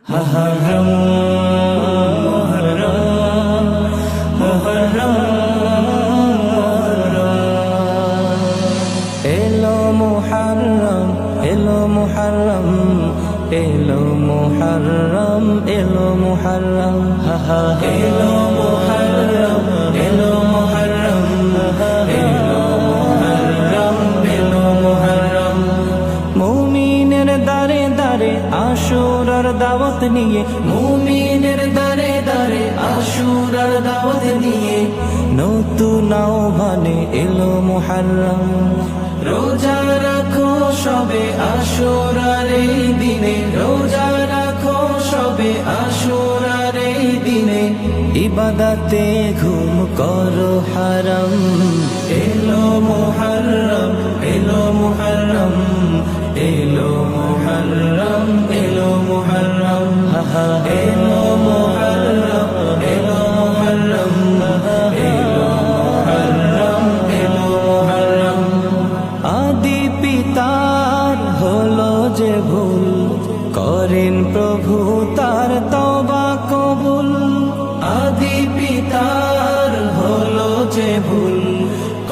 মুহররম মুহররম মুহররম এলো মুহররম এলো মুহররম এলো মুহররম এলো মুহররম এলো মুহররম এলো মুহররম এলো মুহররম এলো মুহররম মুমিনের দারে দারে আশুরার দাওয়াত নিয়ে মুমিনের দারে দারে আশুরার দাওয়াত নিয়ে নতুন আহ্বানে এলো মুহররম রোজা রাখো সবে আশুরার এই দিনে রোজা রাখো সবে আশুরার এই দিনে ইবাদতে ঘুম করো হারাম এলো মুহররম এলো মুহররম এলো মুহররম এলো মুহররম এলো মুহররম এলো মুহররম এলো মুহররম এলো মুহররম আদি পিতার হলো যে ভুল করেন প্রভু তার তওবা কবুল আদি পিতার হলো যে ভুল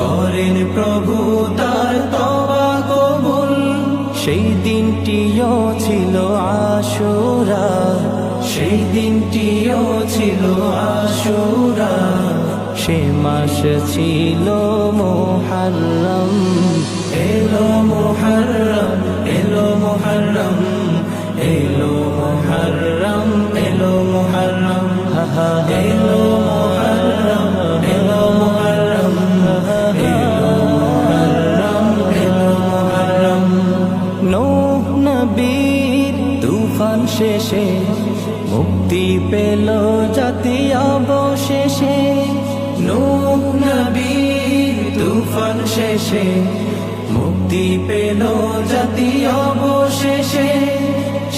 করেন প্রভু তার তওবা কবুল সেই দিনটিও ছিল আশুরা সেই দিনটিও ছিল আশুরা সে মাস ছিল মুহররম এলো মুহররম এলো মুহররম এলো মুহররম এলো মুহররম এলো মুহররম এলো মুহররম এলো মুহররম এলো মুহররম নূহ নবীর তুফান শেষে মুক্তি পেল জাতি অবশেষে নূহ নবীর তুফান শেষে মুক্তি পেল জাতি অবশেষে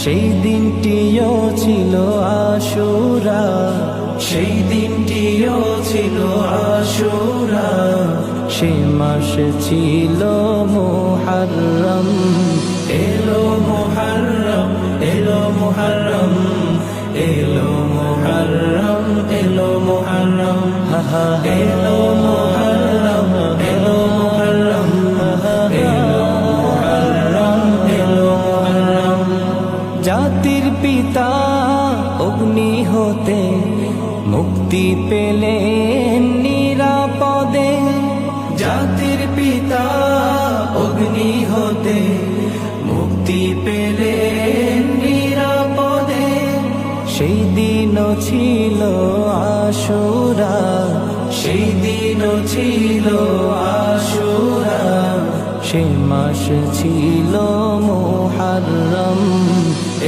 সেই দিনটিও ছিল আশুরা সেই দিনটিও ছিল আশুরা সে মাস ছিল মুহররম এলো মুহররম এলো মুহররম এলো মুহররম এলো মুহররম এলো মুহররম এলো মুহররম এলো মুহররম এলো মুহররম জাতির পিতা অগ্নি হতে মুক্তি পেলেন নিরাপদে জাতির পিতা অগ্নি হতে মুক্তি পেলেন নিরাপদে সেই দিনও ছিল আশুরা সেই দিনও ছিল আশুরা সে মাস ছিল মুহররম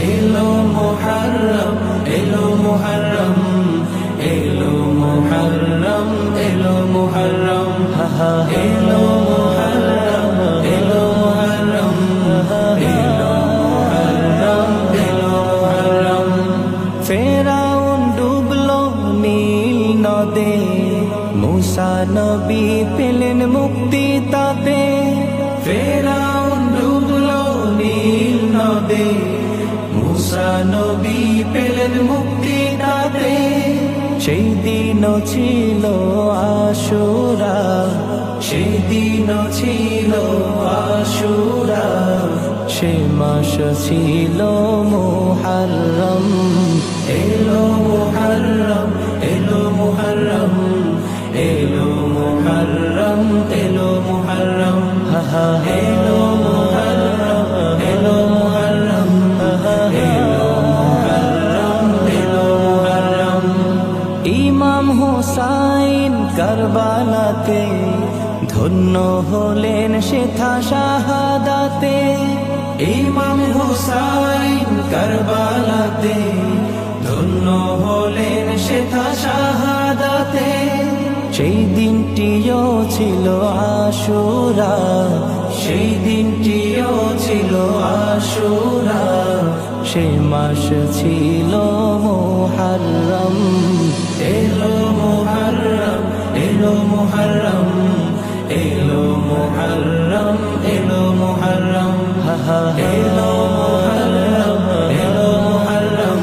এলো মুহররম এলো মুহররম এলো মুহররম এলো মুহররম এলো মুহররম এলো মুহররম এলো মুহররম এলো মুহররম ফেরাউন ডুবলো নীল নদে মুসা নবী পেলেন মুক্তি তাতে ফেরাউন ডুবলো নীল নদে মুসা নবী পেলেন মুক্তি তাতে সেই দিনও ছিল আশুরা সেই দিনও ছিল আশুরা সে মাস ছিল মুহররম এলো মুহররম এলো মুহররম এলো মুহররম এলো মুহররম এলো মুহররম এলো মুহররম এলো মুহররম এলো মুহররম ইমাম হুসাইন কারবালাতে ধন্য হলেন সেথা শাহাদাতে ইমাম হুসাইন কারবালাতে ধন্য হলেন সেথা শাহাদাতে সেই দিনটিও ছিল আশুরা সেই দিনটিও ছিল আশুরা সে মাস ছিল মুহররম এলো মুহররম এলো মুহররম এলো মুহররম এলো মুহররম এলো মুহররম এলো মুহররম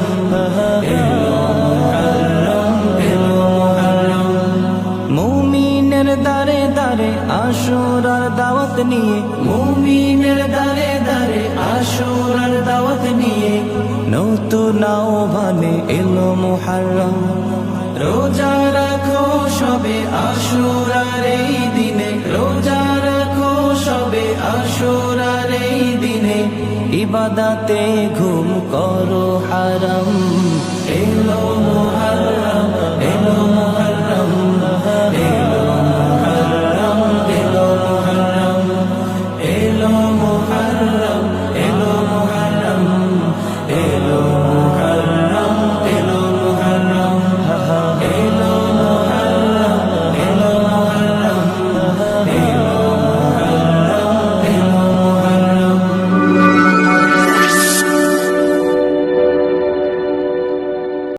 নিয়ে, মুমিনের দারে দারে আশুরার দাওয়াত নিয়ে, নতুন আহ্বানে এলো মুহররম। রোজা রাখো সবে আশুরার এই দিনে, রোজা রাখো সবে আশুরার এই দিনে, ইবাদতে ঘুম করো হারাম,